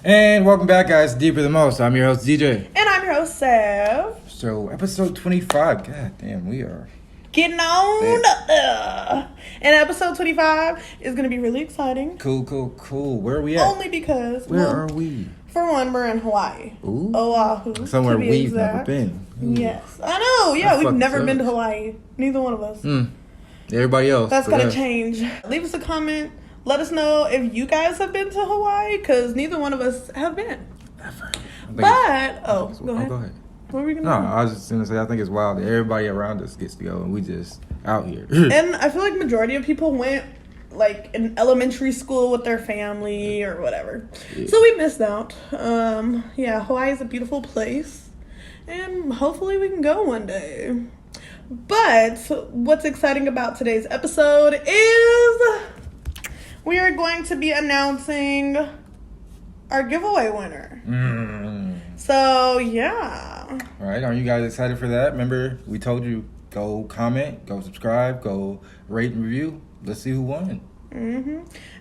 And welcome back, guys, to Deeper Than Most. I'm your host, DJ. And I'm your host, Sav. So, episode 25. God damn, we are getting on up there. And episode 25 is going to be really exciting. Cool. Where are we at? Only because... Where are we? For one, we're in Hawaii. Ooh. Oahu. Somewhere we've never been. Ooh. Yes. I know. Yeah, we've never been to Hawaii. Neither one of us. Everybody else. That's got to change. Leave us a comment. Let us know if you guys have been to Hawaii, because neither one of us have been. Never. But, go ahead. Go ahead. What were we going to do? I was just going to say, I think it's wild that everybody around us gets to go and we just out here. And I feel like majority of people went like in elementary school with their family or whatever. Yeah. So we missed out. Hawaii is a beautiful place. And hopefully we can go one day. But what's exciting about today's episode is we are going to be announcing our giveaway winner. So, yeah. All right. Are you guys excited for that? Remember, we told you, go comment, go subscribe, go rate and review. Let's see who won.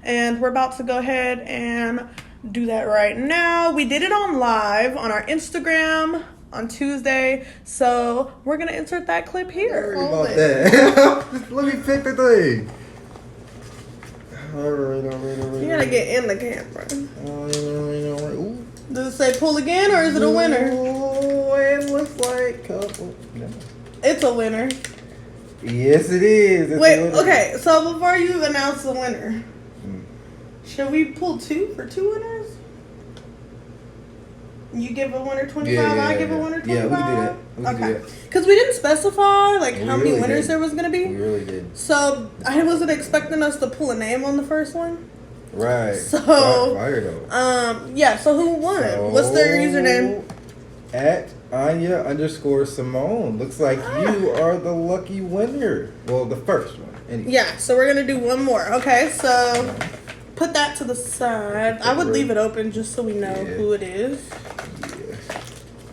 And we're about to go ahead and do that right now. We did it on live on our Instagram on Tuesday. So, we're going to insert that clip here. Sorry about that. Let me pick the thing. All right. You gotta get in the camera. All right. Ooh. Does it say pull again or is it a winner? Oh, it looks like It's a winner. Yes, it is. Okay, so before you announce the winner, should we pull two for two winners? You give a winner 25, I give a winner 25? Yeah, we can do that. Okay. Because we didn't specify how many winners there was going to be. We really did. So I wasn't expecting us to pull a name on the first one. Right. So, fire though. So who won? What's their username? At Anya_Simone. Looks like you are the lucky winner. Well, the first one. Anyway. Yeah, so we're going to do one more. Okay, so put that to the side. I would leave it open just so we know who it is.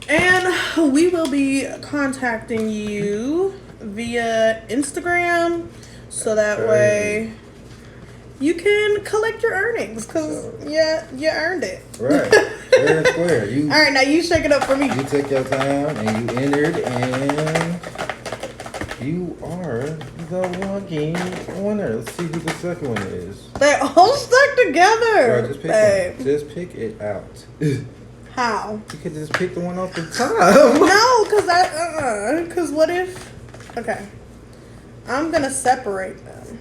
And we will be contacting you via Instagram so that way you can collect your earnings because, you earned it. Right. Fair and square. All right, now you shake it up for me. You took your time and you entered and you are the lucky winner. Let's see who the second one is. They're all stuck together. Right, just pick one. Just pick it out. How? You could just pick the one off the top. No, because what if... Okay. I'm going to separate them.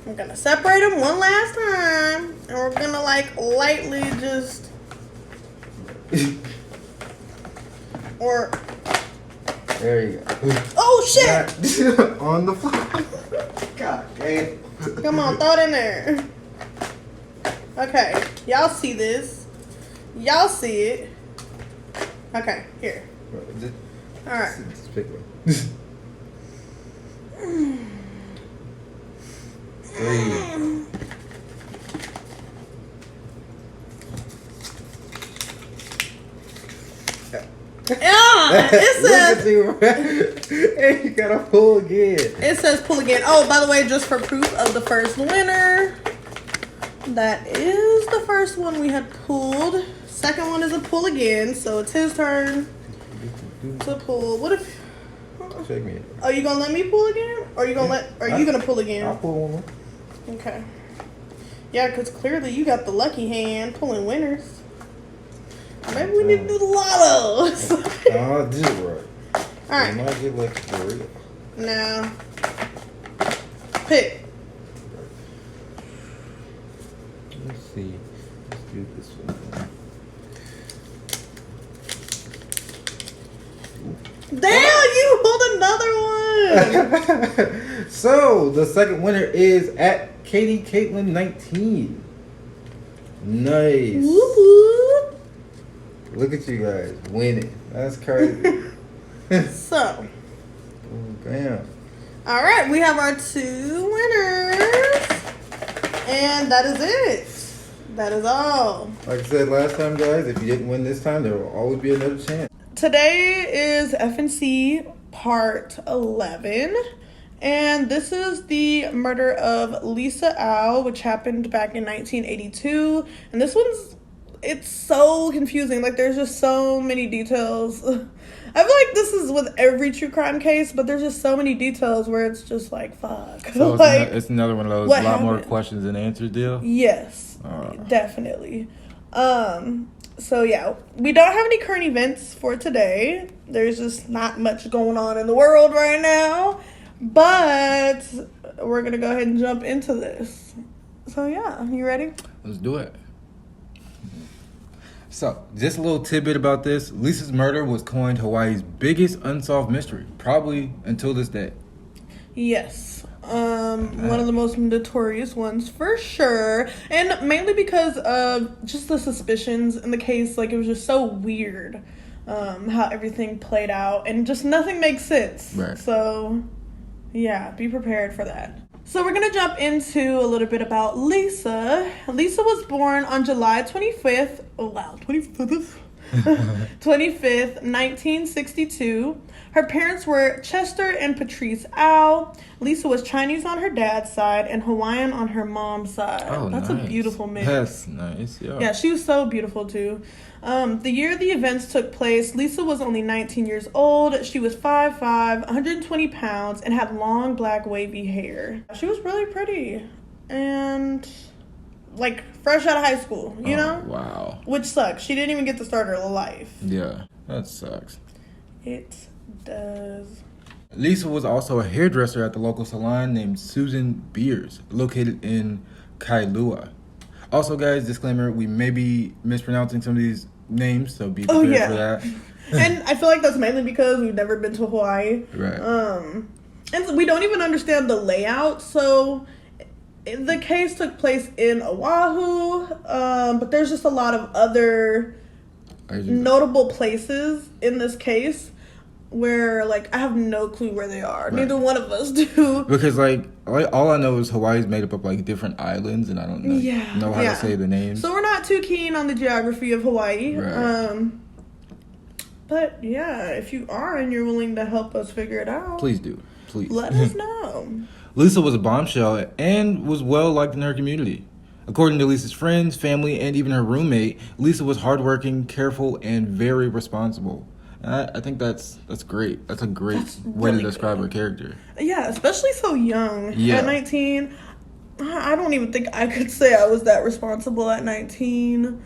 I'm going to separate them one last time. And we're going to, lightly just... or... There you go. Oh, shit! On the floor. God damn. Come on, throw it in there. Okay, y'all see this. Y'all see it. Okay, here. Alright. Just pick one. 3. It says... Hey, you gotta pull again. It says pull again. Oh, by the way, just for proof of the first winner, that is the first one we had pulled. Second one is a pull again, so it's his turn to pull. What if... Check me. Are you gonna let me pull again? Or are you gonna pull again? I'll pull one more. Okay. Yeah, because clearly you got the lucky hand pulling winners. Maybe we need to do the lottos. I'll do it right. Alright. Might get lucky for real. Now, pick. Let's see. Let's do this one. Damn, you pulled another one. So, the second winner is at Caitlin 19. Nice. Woo-hoo. Look at you guys winning. That's crazy. So. Oh, damn. All right, we have our 2 winners. And that is it. That is all. Like I said last time, guys, if you didn't win this time, there will always be another chance. Today is FNC part 11. And this is the murder of Lisa Au, which happened back in 1982. And this one's, it's so confusing. Like, there's just so many details. I feel like this is with every true crime case, but there's just so many details where it's just like, fuck. So like, it's another one of those lot more questions than answers deal? Yes, definitely. So yeah, we don't have any current events for today. There's just not much going on in the world right now. But we're going to go ahead and jump into this. So yeah, you ready? Let's do it. So, just a little tidbit about this. Lisa's murder was coined Hawaii's biggest unsolved mystery, probably until this day. Yes. One of the most notorious ones for sure. And mainly because of just the suspicions in the case. Like, it was just so weird how everything played out. And just nothing makes sense. Right. So, yeah, be prepared for that. So we're going to jump into a little bit about Lisa. Lisa was born on July 25th. Oh, wow. 25th? 25th, 1962. Her parents were Chester and Patrice Au. Lisa was Chinese on her dad's side and Hawaiian on her mom's side. Oh, that's nice. a beautiful mix. That's nice, yeah. Yeah, she was so beautiful, too. The year the events took place, Lisa was only 19 years old. She was 5'5", 120 pounds, and had long, black, wavy hair. She was really pretty. And, like, fresh out of high school, you know? Wow. Which sucks. She didn't even get to start her life. Yeah, that sucks. It does. Lisa was also a hairdresser at the local salon named Susan Beers, located in Kailua. Also, guys, disclaimer, we may be mispronouncing some of these names, so be prepared for that. And I feel like that's mainly because we've never been to Hawaii. Right. And we don't even understand the layout, so the case took place in Oahu, but there's just a lot of other notable places in this case where, like, I have no clue where they are. Right. Neither one of us do. Because, like, all I know is Hawaii's made up of, like, different islands, and I don't know how to say the names. So we're not too keen on the geography of Hawaii. Right. But, yeah, if you are and you're willing to help us figure it out. Please do. Please. Let us know. Lisa was a bombshell and was well-liked in her community. According to Lisa's friends, family, and even her roommate, Lisa was hardworking, careful, and very responsible. I think that's great. That's a great way to describe her character. Yeah, especially so young. Yeah. At 19, I don't even think I could say I was that responsible at 19.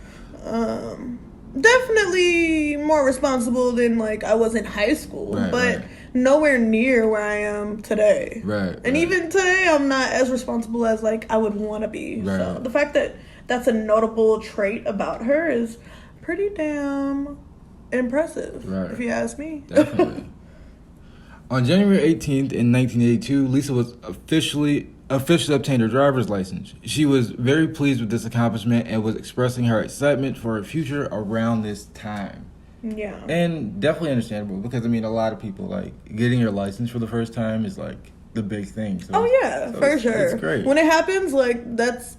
Definitely more responsible than, like, I was in high school. Right, but nowhere near where I am today. Right. And even today, I'm not as responsible as, like, I would want to be. Right. So the fact that that's a notable trait about her is pretty damn impressive, right, if you ask me. Definitely. On January 18th in 1982, Lisa was officially obtained her driver's license. She was very pleased with this accomplishment and was expressing her excitement for her future around this time. Yeah. And definitely understandable because, I mean, a lot of people, like, getting your license for the first time is, like, the big thing. So for sure. It's great. When it happens, like, that's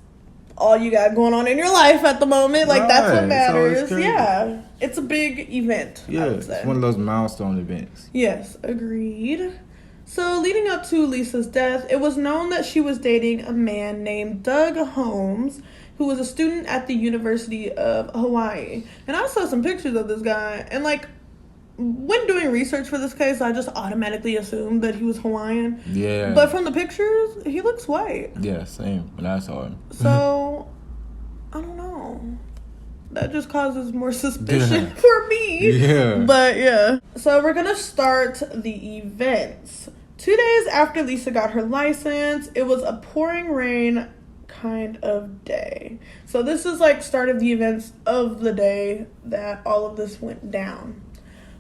all you got going on in your life at the moment. Like, that's what matters. Yeah. It's a big event, yeah, I would say. It's one of those milestone events. Yes, agreed. So, leading up to Lisa's death, it was known that she was dating a man named Doug Holmes, who was a student at the University of Hawaii. And I saw some pictures of this guy, and, like, when doing research for this case, I just automatically assumed that he was Hawaiian. Yeah. But from the pictures, he looks white. Yeah, same. When I saw him. So, I don't know. That just causes more suspicion for me. Yeah. But, yeah. So, we're going to start the events. 2 days after Lisa got her license, it was a pouring rain kind of day. So, this is, like, start of the events of the day that all of this went down.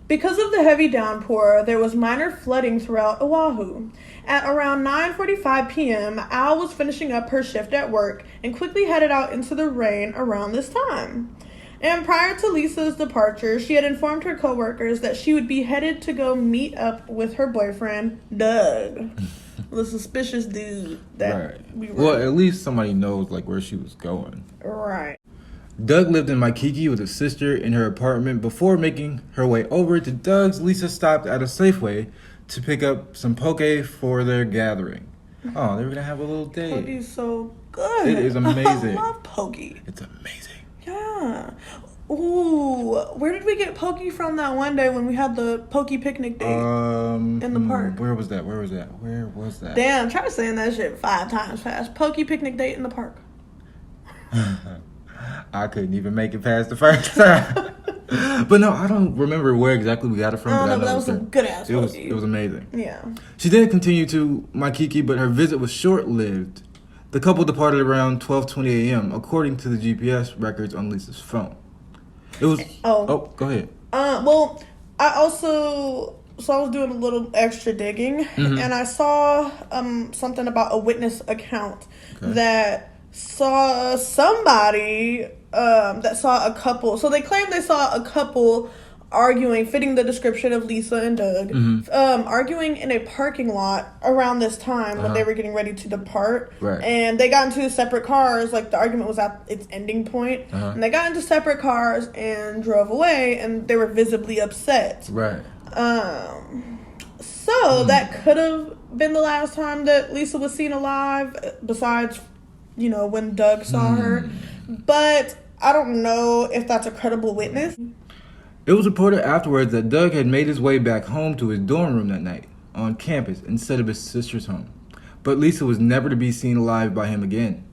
Because of the heavy downpour, there was minor flooding throughout Oahu. At around 9:45 p.m., Al was finishing up her shift at work and quickly headed out into the rain around this time. And prior to Lisa's departure, she had informed her coworkers that she would be headed to go meet up with her boyfriend, Doug. The suspicious dude that we were. Well, at least somebody knows, like, where she was going. Right. Doug lived in Waikiki with his sister in her apartment. Before making her way over to Doug's, Lisa stopped at a Safeway to pick up some poke for their gathering. Oh, they were gonna have a little date. Poke's so good. It is amazing. I love poke. It's amazing. Yeah. Ooh, where did we get poke from that one day when we had the poke picnic date in the park? Where was that? Damn, try saying that shit 5 times fast. Poke picnic date in the park. I couldn't even make it past the first time. But no, I don't remember where exactly we got it from. I don't know, but that was some good ass poke. It was amazing. Yeah. She did continue to Waikiki, but her visit was short-lived. The couple departed around 12:20 a.m., according to the GPS records on Lisa's phone. It was... Oh, go ahead. Well, I was doing a little extra digging, and I saw something about a witness account that saw somebody that saw a couple. So they claimed they saw a couple arguing, fitting the description of Lisa and Doug, arguing in a parking lot around this time when they were getting ready to depart. Right. And they got into separate cars, like the argument was at its ending point. And they got into separate cars and drove away, and they were visibly upset. Right. So that could have been the last time that Lisa was seen alive, besides, when Doug saw her. But I don't know if that's a credible witness. It was reported afterwards that Doug had made his way back home to his dorm room that night on campus instead of his sister's home. But Lisa was never to be seen alive by him again.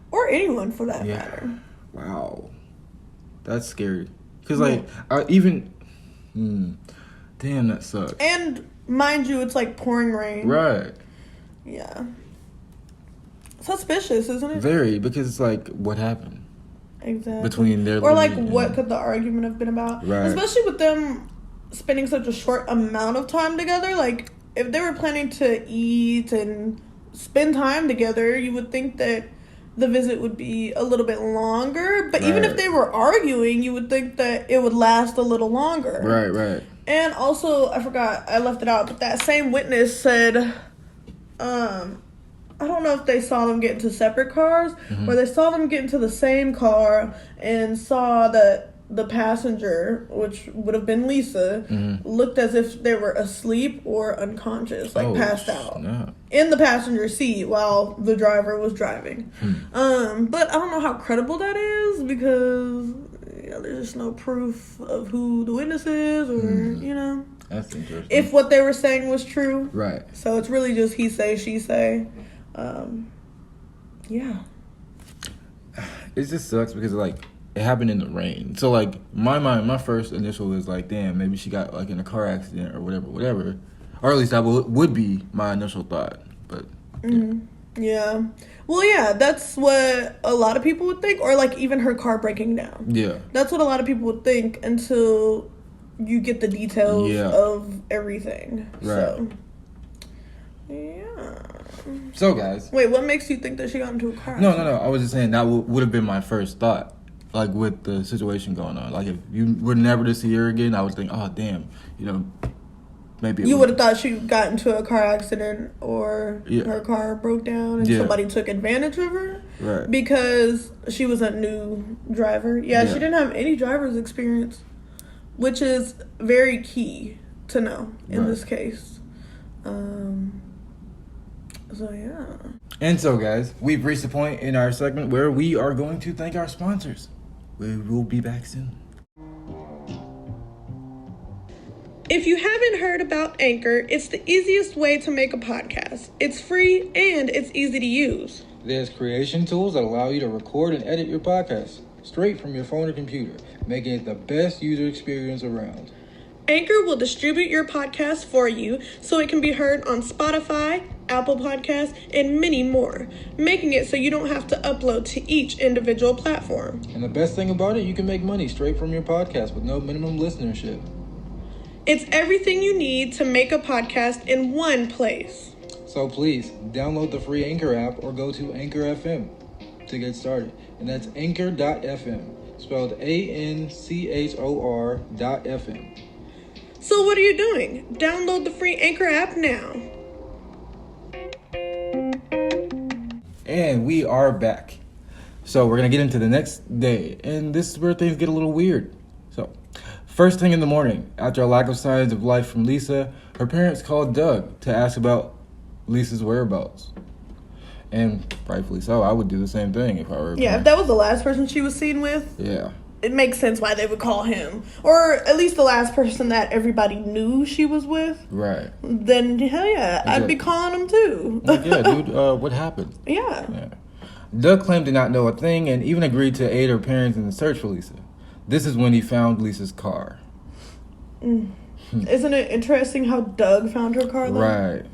Or anyone for that matter. Wow. That's scary. Because, damn, that sucks. And, mind you, it's like pouring rain. Right. Yeah. Suspicious, isn't it? Very, because it's like, what happened? Exactly. Between their... Or, what could the argument have been about? Right. Especially with them spending such a short amount of time together. Like, if they were planning to eat and spend time together, you would think that the visit would be a little bit longer. But even if they were arguing, you would think that it would last a little longer. Right. And also, I forgot, I left it out, but that same witness said, I don't know if they saw them get into separate cars or they saw them get into the same car and saw that the passenger, which would have been Lisa, looked as if they were asleep or unconscious, passed out in the passenger seat while the driver was driving. But I don't know how credible that is because there's just no proof of who the witness is or, That's interesting. if what they were saying was true. Right. So it's really just he say, she say. Yeah. It just sucks because, it happened in the rain. So, my first initial is, damn, maybe she got, in a car accident or whatever. Or at least that would be my initial thought. But, yeah. Well, yeah, that's what a lot of people would think. Or, even her car breaking down. Yeah. That's what a lot of people would think until you get the details of everything. Right. So, yeah. So, guys. Wait, what makes you think that she got into a car accident? No. I was just saying that would have been my first thought. With the situation going on. If you were never to see her again, I would think, oh, damn, maybe... You would have thought she got into a car accident or her car broke down and somebody took advantage of her. Right. Because she was a new driver. Yeah, she didn't have any driver's experience, which is very key to know in this case. So, yeah. And so, guys, we've reached the point in our segment where we are going to thank our sponsors. We will be back soon. If you haven't heard about Anchor, it's the easiest way to make a podcast. It's free and it's easy to use. There's creation tools that allow you to record and edit your podcast straight from your phone or computer, making it the best user experience around. Anchor will distribute your podcast for you so it can be heard on Spotify, Apple Podcasts, and many more, making it so you don't have to upload to each individual platform. And the best thing about it, you can make money straight from your podcast with no minimum listenership. It's everything you need to make a podcast in one place. So please, download the free Anchor app or go to Anchor FM to get started. And that's Anchor.fm, spelled ANCHOR.FM. So what are you doing? Download the free Anchor app now. And we are back. So we're going to get into the next day. And this is where things get a little weird. So First thing in the morning, after a lack of signs of life from Lisa, her parents called Doug to ask about Lisa's whereabouts. And rightfully so, I would do the same thing if I were a Yeah, if parent. that was the last person she was seen with, Yeah. it makes sense why they would call him. Or at least the last person that everybody knew she was with. Right. Then, hell yeah, I'd be calling him too. Like, yeah, dude, what happened? Yeah. Doug claimed to not know a thing and even agreed to aid her parents in the search for Lisa. This is when he found Lisa's car. Isn't it interesting how Doug found her car, though? Right.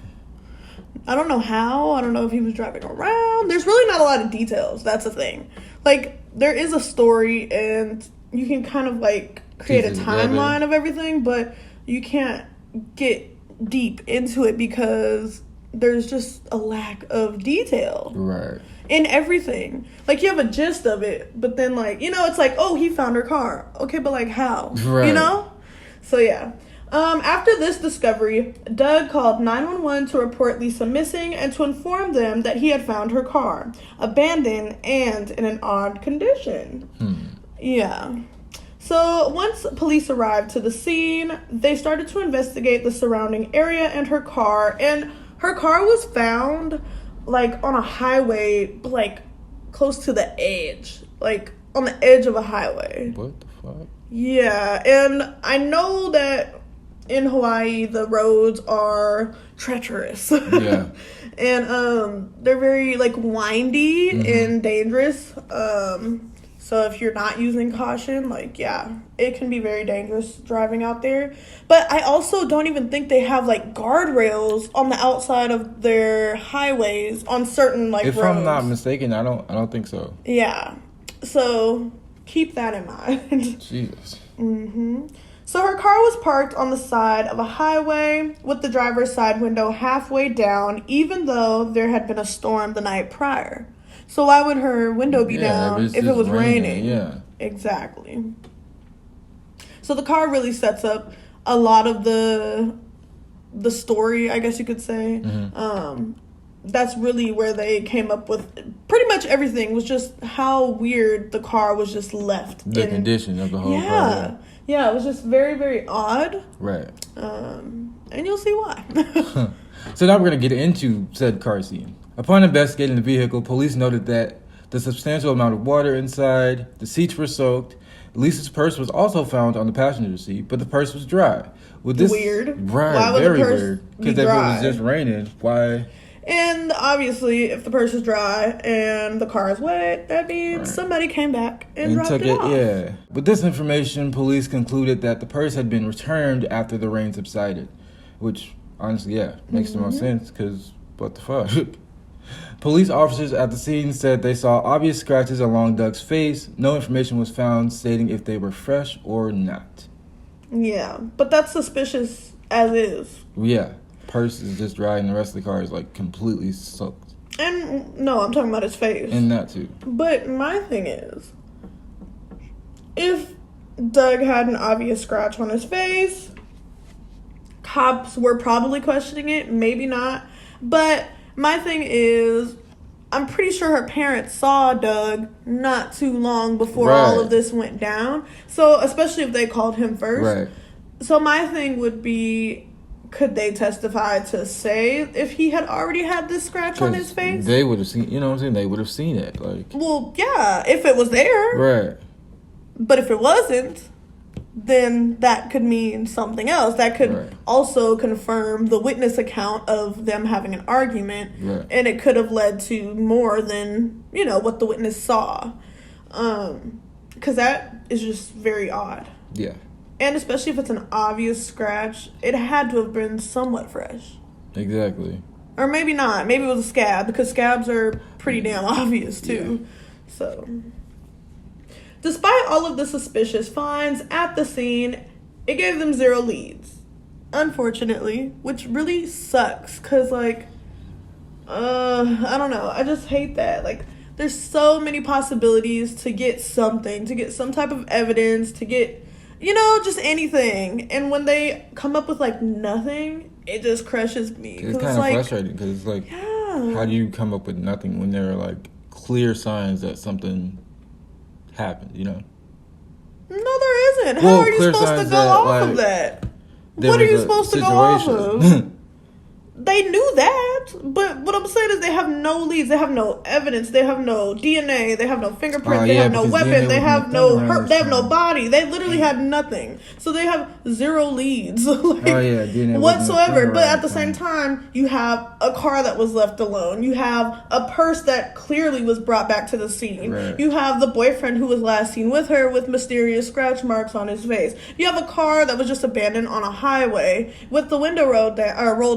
I don't know how. I don't know if he was driving around. There's really not a lot of details. That's the thing. Like, there is a story, and you can kind of, like, create a timeline of everything, but you can't get deep into it because there's just a lack of detail. Right. In everything. Like, you have a gist of it, but then, like, you know, it's like, oh, he found her car. Okay, but, like, how? Right. You know? So, yeah. After this discovery, Doug called 911 to report Lisa missing and to inform them that he had found her car, abandoned and in an odd condition. Yeah. So once police arrived to the scene, they started to investigate the surrounding area and her car was found, like, on a highway, like, close to the edge. Like, on the edge of a highway. What the fuck? Yeah, and I know that in Hawaii, the roads are treacherous. Yeah. And they're very, like, windy and dangerous. So if you're not using caution, like, yeah, it can be very dangerous driving out there. But I also don't even think they have, like, guardrails on the outside of their highways on certain, like, If roads. I'm not mistaken, I don't think so. Yeah. So keep that in mind. Jesus. So her car was parked on the side of a highway with the driver's side window halfway down, even though there had been a storm the night prior. So why would her window be down if it was raining? Yeah. Exactly. So the car really sets up a lot of the story, I guess you could say. That's really where they came up with pretty much everything, was just how weird the car was just left. The condition of the whole car. Yeah, it was just very, very odd. Right. And you'll see why. So now we're going to get into said car scene. Upon investigating the vehicle, police noted that the substantial amount of water inside, the seats were soaked. Lisa's purse was also found on the passenger seat, but the purse was dry. Weird. Right, Why would very the purse weird. be Because if it dry? was just raining, why? And obviously, if the purse is dry and the car is wet, that means somebody came back and dropped took it it, off. yeah. With this information, police concluded that the purse had been returned after the rain subsided, which honestly, yeah, makes the most sense. Because what the fuck? Police officers at the scene said they saw obvious scratches along Doug's face. No information was found stating if they were fresh or not. Yeah, but that's suspicious as is. Yeah, purse is just dry and the rest of the car is like completely soaked. And no, I'm talking about his face. And that too. But my thing is, if Doug had an obvious scratch on his face, cops were probably questioning it, maybe not. But my thing is, I'm pretty sure her parents saw Doug not too long before all of this went down. So, especially if they called him first. Right. So my thing would be, could they testify to say if he had already had this scratch on his face? They would have seen, you know what I'm saying? They would have seen it. Like. Well, yeah, if it was there. Right. But if it wasn't, then that could mean something else. That could also confirm the witness account of them having an argument. Right. And it could have led to more than, you know, what the witness saw. Because that is just very odd. Yeah. And especially if it's an obvious scratch, it had to have been somewhat fresh. Exactly. Or maybe not. Maybe it was a scab, because scabs are pretty damn obvious too. Yeah. So, despite all of the suspicious finds at the scene, it gave them 0 leads. Unfortunately, which really sucks, because, like, I don't know. I just hate that. Like, there's so many possibilities to get something, to get some type of evidence, to get, you know, just anything. And when they come up with, like, nothing, it just crushes me. It's kind of like, frustrating, because it's like, how do you come up with nothing when there are, like, clear signs that something happened, you know? No, there doesn't. How are you supposed to go off of that? What are you supposed to go off of? They knew that, but what I'm saying is they have no leads, they have no evidence, they have no DNA, they have no fingerprints, they have no weapon, they have no hurt, they have no body. They literally had nothing. So they have zero leads DNA whatsoever. But at the same time, you have a car that was left alone. You have a purse that clearly was brought back to the scene. Right. You have the boyfriend who was last seen with her with mysterious scratch marks on his face. You have a car that was just abandoned on a highway with the window rolled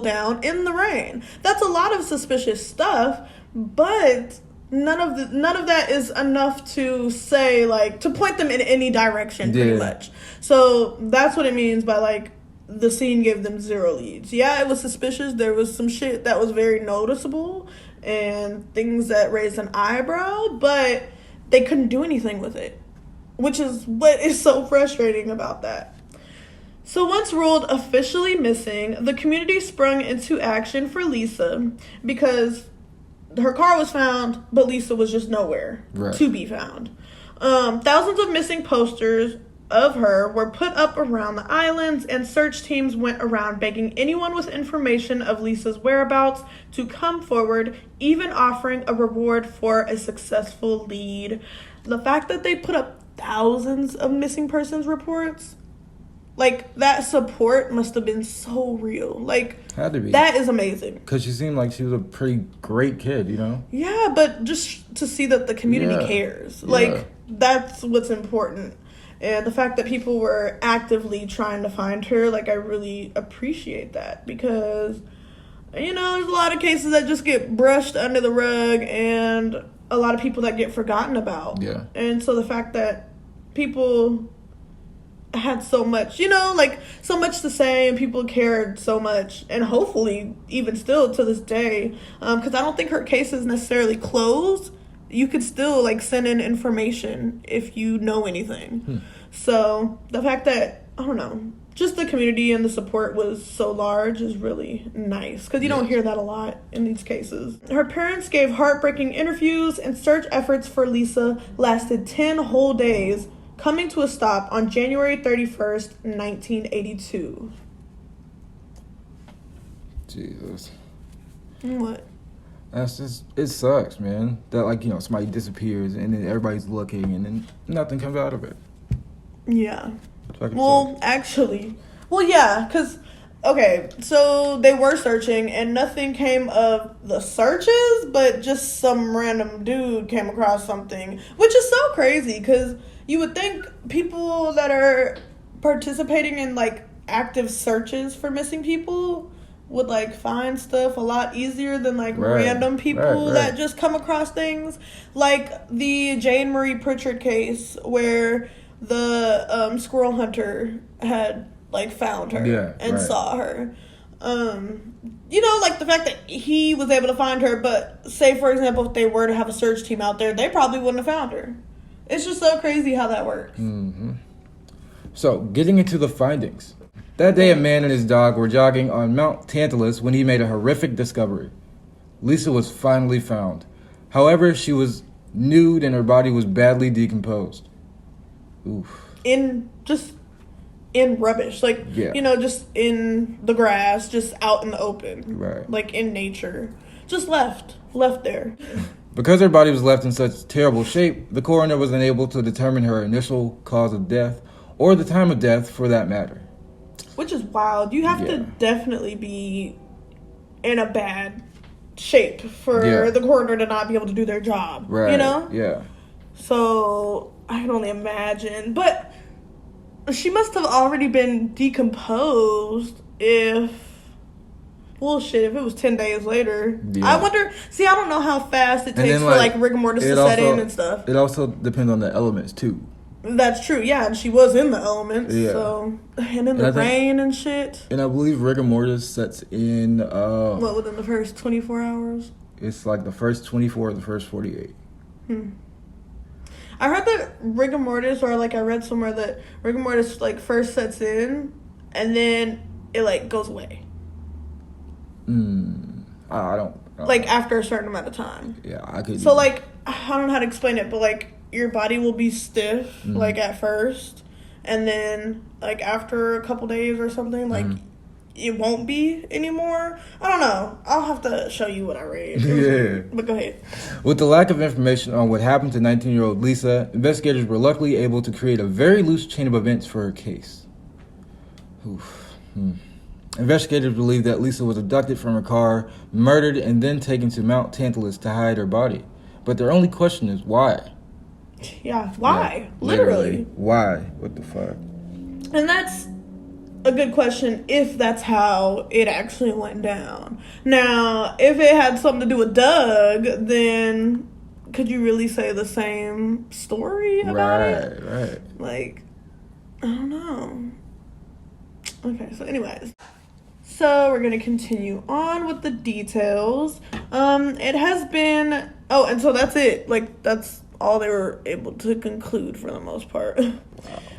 down in the rain. That's a lot of suspicious stuff, but none of that is enough to say, like, to point them in any direction, pretty much. So that's what it means by, like, the scene gave them zero leads. Yeah, it was suspicious. There was some shit that was very noticeable and things that raised an eyebrow, but they couldn't do anything with it, which is what is so frustrating about that. So once ruled officially missing, the community sprung into action for Lisa because her car was found, but Lisa was just nowhere to be found. Thousands of missing posters of her were put up around the islands, and search teams went around begging anyone with information of Lisa's whereabouts to come forward, even offering a reward for a successful lead. The fact that they put up thousands of missing persons reports, like, that support must have been so real. Like, had to be. That is amazing. Because she seemed like she was a pretty great kid, you know? Yeah, but just to see that the community cares. Like, that's what's important. And the fact that people were actively trying to find her, like, I really appreciate that. Because, you know, there's a lot of cases that just get brushed under the rug and a lot of people that get forgotten about. Yeah. And so the fact that people had so much, you know, like, so much to say, and people cared so much, and hopefully even still to this day, because I don't think her case is necessarily closed. You could still, like, send in information if you know anything. So the fact that, I don't know, just the community and the support was so large is really nice, because you don't hear that a lot in these cases. Her parents gave heartbreaking interviews, and search efforts for Lisa lasted 10 whole days, coming to a stop on January 31st, 1982. Jesus. What? That's just, it sucks, man. That, like, you know, somebody disappears and then everybody's looking and then nothing comes out of it. Yeah. Well, actually. Well, yeah, because, okay, so they were searching and nothing came of the searches, but just some random dude came across something, which is so crazy because you would think people that are participating in, like, active searches for missing people would, like, find stuff a lot easier than, like, random people that just come across things. Like the Jane Marie Pritchard case where the squirrel hunter had, like, found her and saw her. You know, like, the fact that he was able to find her, but say, for example, if they were to have a search team out there, they probably wouldn't have found her. It's just so crazy how that works. Mm-hmm. So, getting into the findings. That day, a man and his dog were jogging on Mount Tantalus when he made a horrific discovery. Lisa was finally found. However, she was nude and her body was badly decomposed. Oof. In rubbish. Like, you know, just in the grass, just out in the open. Right. Like, in nature. Just left there. Because her body was left in such terrible shape, the coroner was unable to determine her initial cause of death, or the time of death for that matter. Which is wild. You have to definitely be in a bad shape for the coroner to not be able to do their job. Right. You know? Yeah. So, I can only imagine. But she must have already been decomposed if it was 10 days later. Yeah. I wonder, I don't know how fast it takes for, like, rigor mortis to set in and stuff. It also depends on the elements, too. That's true, yeah, and she was in the elements, so, and in the rain and shit. And I believe rigor mortis sets in, within the first 24 hours? It's like the first 24 or the first 48. I heard that rigor mortis, or, like, I read somewhere that rigor mortis, like, first sets in, and then it, like, goes away. I don't like, after a certain amount of time. Yeah, I could. So, like, I don't know how to explain it, but, like, your body will be stiff, like, at first, and then like after a couple days or something, like it won't be anymore. I don't know. I'll have to show you what I read. Yeah. But go ahead. With the lack of information on what happened to 19-year-old Lisa, investigators were luckily able to create a very loose chain of events for her case. Investigators believe that Lisa was abducted from her car, murdered, and then taken to Mount Tantalus to hide her body. But their only question is why? Yeah, why? Yeah, literally. Why? What the fuck? And that's a good question if that's how it actually went down. Now, if it had something to do with Doug, then could you really say the same story about it? Right. Like, I don't know. Okay, so anyways. So we're going to continue on with the details. It has been... Oh, and so that's it. Like, that's all they were able to conclude for the most part. Wow.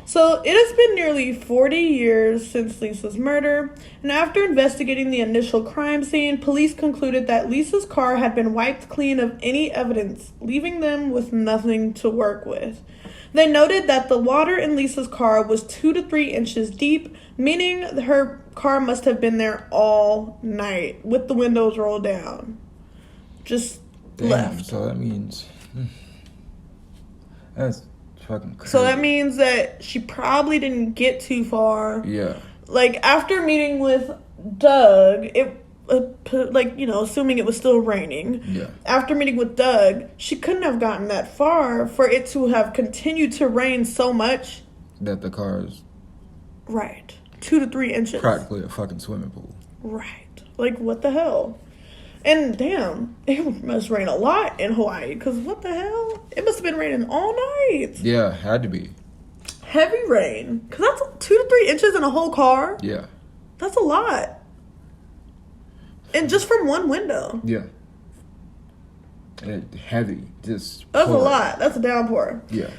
So it has been nearly 40 years since Lisa's murder, and after investigating the initial crime scene, police concluded that Lisa's car had been wiped clean of any evidence, leaving them with nothing to work with. They noted that the water in Lisa's car was 2 to 3 inches deep, meaning her car must have been there all night with the windows rolled down. Just left. So that means... That's fucking crazy. So that means that she probably didn't get too far. Yeah. Like, after meeting with Doug, assuming it was still raining. Yeah. After meeting with Doug, she couldn't have gotten that far for it to have continued to rain so much. That the car is... Right. 2 to 3 inches. Practically a fucking swimming pool. Right. Like, what the hell? And damn, it must rain a lot in Hawaii, because what the hell? It must have been raining all night. Yeah, had to be. Heavy rain. Because that's 2 to 3 inches in a whole car. Yeah. That's a lot. And just from one window. Yeah. Heavy. Just That's pouring. a lot. That's a downpour. Yeah.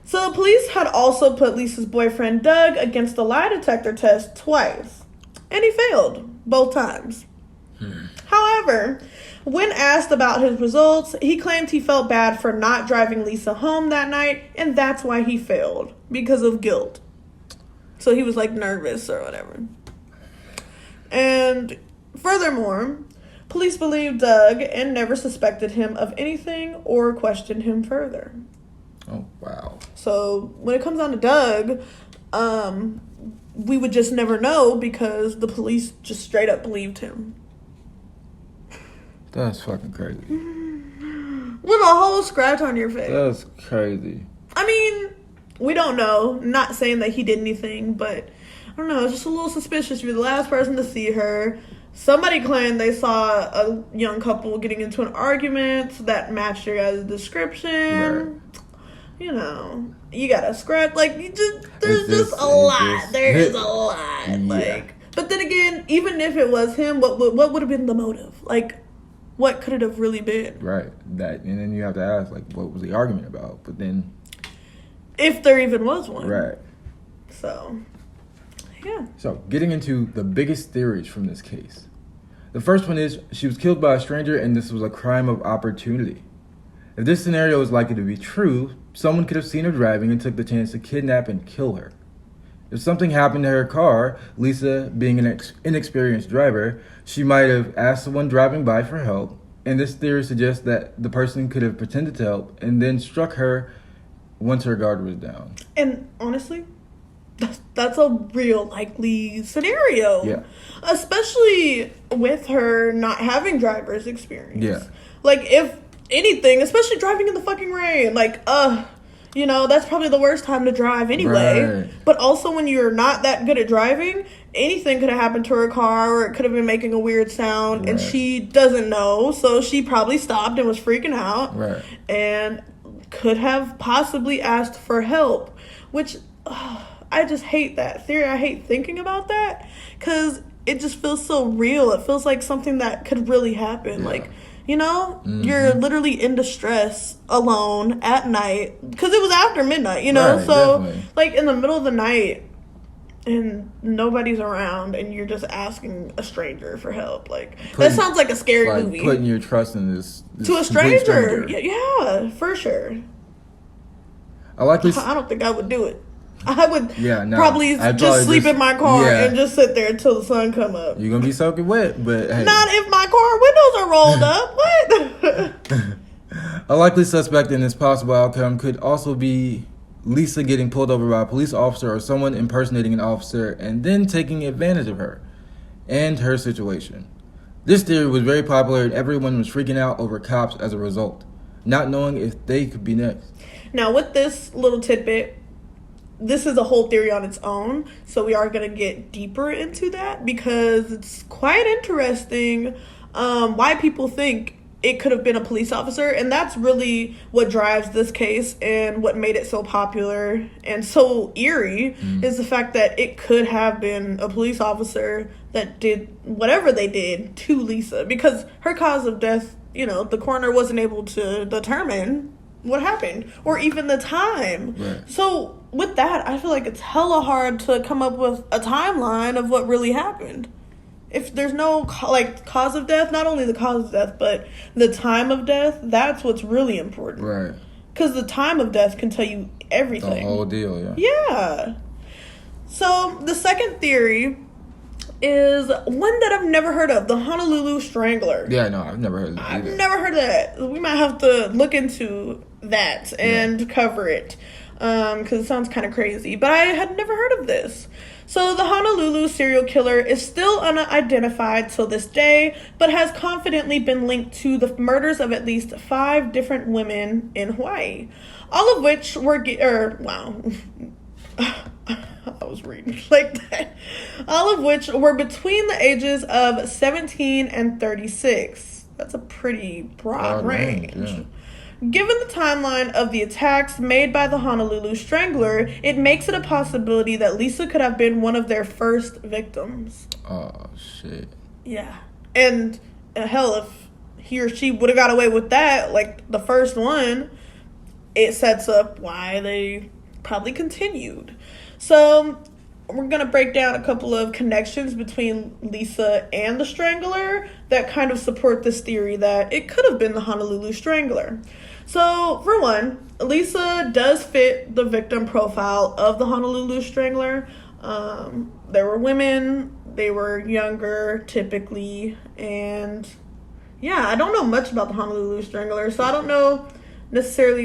So police had also put Lisa's boyfriend Doug against the lie detector test twice. And he failed both times. However, when asked about his results, he claimed he felt bad for not driving Lisa home that night, and that's why he failed, because of guilt. So he was like nervous or whatever. And furthermore, police believed Doug and never suspected him of anything or questioned him further. Oh, wow. So when it comes down to Doug, we would just never know because the police just straight up believed him. That's fucking crazy. With a whole scratch on your face. That's crazy. I mean, we don't know. Not saying that he did anything, but I don't know. It's just a little suspicious. You're the last person to see her. Somebody claimed they saw a young couple getting into an argument that matched your guys' description. Right. You know, you got a scratch. Like, there's just a lot. There is a lot. Yeah. Like, but then again, even if it was him, what would have been the motive? Like, what could it have really been? Right. That, and then you have to ask, like, what was the argument about? But then... If there even was one. Right. So, yeah. So, getting into the biggest theories from this case. The first one is, she was killed by a stranger and this was a crime of opportunity. If this scenario is likely to be true, someone could have seen her driving and took the chance to kidnap and kill her. If something happened to her car, Lisa, being an inexperienced driver, she might have asked someone driving by for help, and this theory suggests that the person could have pretended to help and then struck her once her guard was down. And honestly, that's a real likely scenario. Yeah. Especially with her not having driver's experience. Yeah. Like, if anything, especially driving in the fucking rain, like, you know, that's probably the worst time to drive anyway. Right. But also when you're not that good at driving, anything could have happened to her car, or it could have been making a weird sound, and Right. she doesn't know, so she probably stopped and was freaking out. Right. And could have possibly asked for help, which I just hate that theory. I hate thinking about that because it just feels so real. It feels like something that could really happen. Yeah. Like, you know, you're literally in distress alone at night because it was after midnight, you know? Right, so, definitely. like, in the middle of the night and nobody's around and you're just asking a stranger for help. Like, that sounds like a scary Like, movie. putting your trust in this To a complete stranger. Yeah, for sure. I like this. I don't think I would do it. I would I'd probably just sleep in my car and just sit there until the sun come up. You're gonna be soaking wet, but hey. Not if my car windows are rolled up. What? A likely suspect in this possible outcome could also be Lisa getting pulled over by a police officer or someone impersonating an officer and then taking advantage of her and her situation. This theory was very popular and everyone was freaking out over cops as a result, not knowing if they could be next. Now, with this little tidbit, this is a whole theory on its own, so we are going to get deeper into that because it's quite interesting why people think it could have been a police officer, and that's really what drives this case and what made it so popular and so eerie is the fact that it could have been a police officer that did whatever they did to Lisa, because her cause of death, the coroner wasn't able to determine what happened or even the time. Right. So with that, I feel like it's hella hard to come up with a timeline of what really happened. If there's no cause of death, not only the cause of death, but the time of death, that's what's really important. Right. Because the time of death can tell you everything. The whole deal, yeah. Yeah. So the second theory is one that I've never heard of, the Honolulu Strangler. Yeah, no, I've never heard of that either. I've never heard of that. We might have to look into that and cover it because it sounds kind of crazy. But I had never heard of this. So the Honolulu serial killer is still unidentified till this day, but has confidently been linked to the murders of at least 5 different women in Hawaii, all of which were I was reading like that. All of which were between the ages of 17 and 36. That's a pretty broad range. Yeah. Given the timeline of the attacks made by the Honolulu Strangler, it makes it a possibility that Lisa could have been one of their first victims. Oh, shit. Yeah. And hell, if he or she would have got away with that, like the first one, it sets up why they probably continued. So we're going to break down a couple of connections between Lisa and the Strangler that kind of support this theory that it could have been the Honolulu Strangler. So, for one, Lisa does fit the victim profile of the Honolulu Strangler. There were women, they were younger typically, and yeah, I don't know much about the Honolulu Strangler, so I don't know necessarily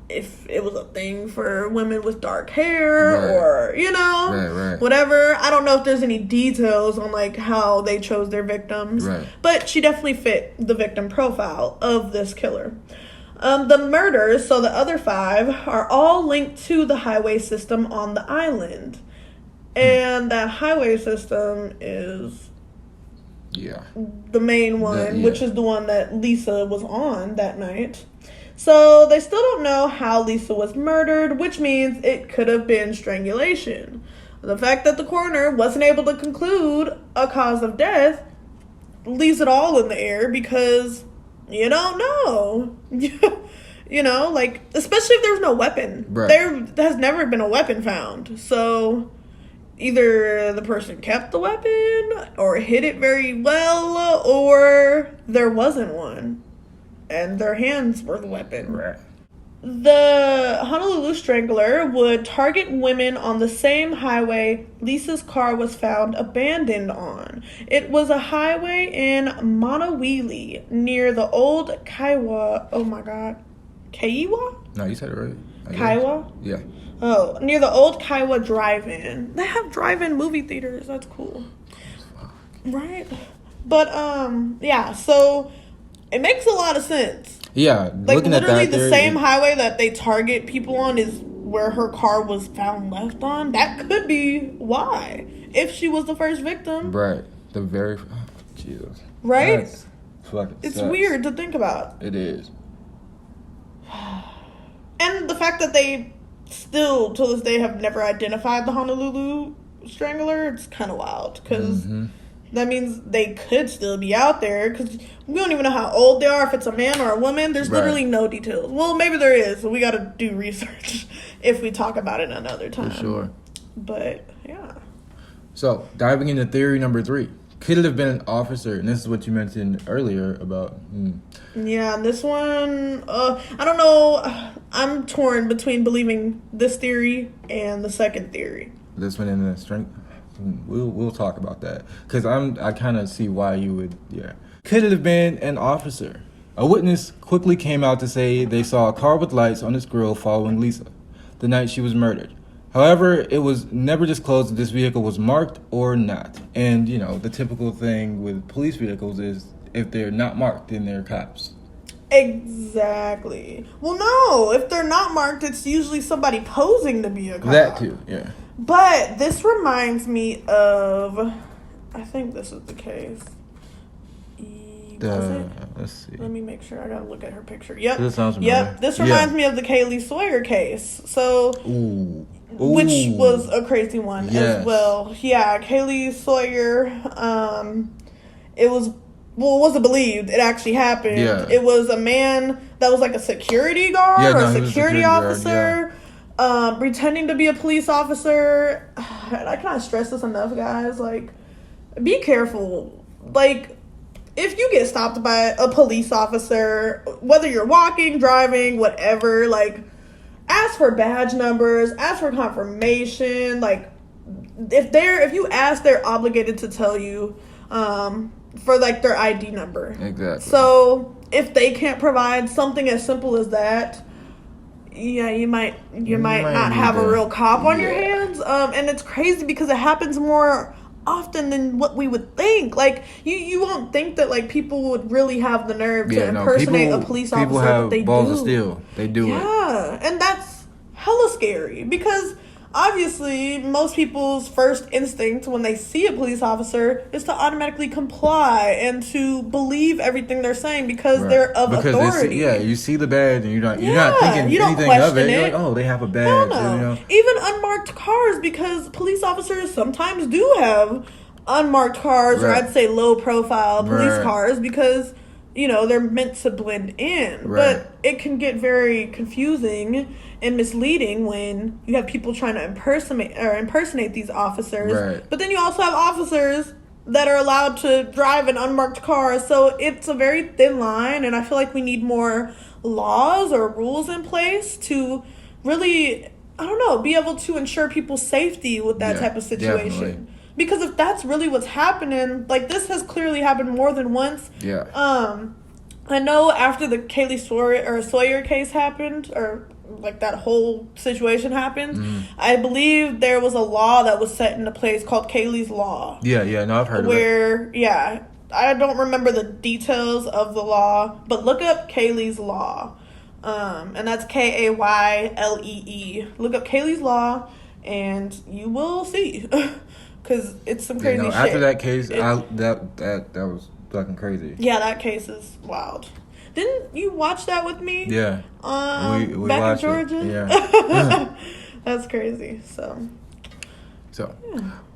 if it was a thing for women with dark hair or, whatever. I don't know if there's any details on how they chose their victims, but she definitely fit the victim profile of this killer. The murders, so the other 5, are all linked to the highway system on the island. And that highway system is the main one, which is the one that Lisa was on that night. So they still don't know how Lisa was murdered, which means it could have been strangulation. The fact that the coroner wasn't able to conclude a cause of death leaves it all in the air because you don't know. Especially if there's no weapon. Right. There has never been a weapon found. So either the person kept the weapon or hid it very well, or there wasn't one and their hands were the weapon. Right. The Honolulu Strangler would target women on the same highway Lisa's car was found abandoned on. It was a highway in Monowili near the old Kaiwa. Oh my God. Kaiwa? No, you said it right. Kaiwa? Yeah. Oh, near the old Kaiwa drive-in. They have drive-in movie theaters. That's cool. Right? But, yeah, so it makes a lot of sense. Yeah, looking at that, literally the same highway that they target people on is where her car was found left on. That could be why, if she was the first victim. Right. The very... Oh, Jesus. Right? That's fucking it's sucks. weird to think about. It is. And the fact that they still, to this day, have never identified the Honolulu Strangler, it's kind of wild. Because that means they could still be out there. Because we don't even know how old they are, if it's a man or a woman. There's literally no details. Well, maybe there is. So we got to do research if we talk about it another time. For sure. But, yeah. So, diving into theory number 3. Could it have been an officer? And this is what you mentioned earlier about... Yeah, this one, I don't know. I'm torn between believing this theory and the second theory. This one in the strength. We'll talk about that because I kind of see why you would. Yeah, could it have been an officer? A witness quickly came out to say they saw a car with lights on its grill following Lisa the night she was murdered. However, it was never disclosed if this vehicle was marked or not. And, you know, the typical thing with police vehicles is if they're not marked, then they're cops. Exactly. Well, no, if they're not marked, it's usually somebody posing to be a cop. That too, yeah. But this reminds me of, I think this is the case. Let's see. Let me make sure. I gotta look at her picture. Yep. This sounds familiar. Yep. This reminds me of the Kaylee Sawyer case. So, Ooh. which was a crazy one as well. Yeah, Kaylee Sawyer. It wasn't believed. It actually happened. Yeah. It was a man that was like a security guard or a security officer. Pretending to be a police officer. And I cannot stress this enough, guys. Like, be careful. Like, if you get stopped by a police officer, whether you're walking, driving, whatever, like, ask for badge numbers, ask for confirmation. Like, if you ask, they're obligated to tell you for, like, their ID number. Exactly. So, if they can't provide something as simple as that, yeah, you might not have a real cop on your hands. And it's crazy because it happens more often than what we would think. Like, you won't think that, like, people would really have the nerve to impersonate a police officer. People have balls of steel. They do it. Yeah, and that's hella scary because obviously most people's first instinct when they see a police officer is to automatically comply and to believe everything they're saying because they're of authority. You see the badge and you're not thinking anything of it. You're like, oh, they have a badge. No. You know? Even unmarked cars, because police officers sometimes do have unmarked cars, or I'd say low profile police cars, because, you know, they're meant to blend in. But it can get very confusing and misleading when you have people trying to impersonate these officers. But then you also have officers that are allowed to drive an unmarked car. So it's a very thin line, and I feel like we need more laws or rules in place to really, I don't know, be able to ensure people's safety with that type of situation. Definitely. Because if that's really what's happening, like, this has clearly happened more than once. I know after the Kaylee Sawyer case happened, or like that whole situation happened, I believe there was a law that was set into place called Kaylee's Law. No, I've heard of it. I don't remember the details of the law, but look up Kaylee's Law. And that's Kaylee. Look up Kaylee's Law, and you will see. Because it's some crazy shit. After that case, that was fucking crazy. Yeah, that case is wild. Didn't you watch that with me? Yeah. We back in Georgia? Yeah. That's crazy. So,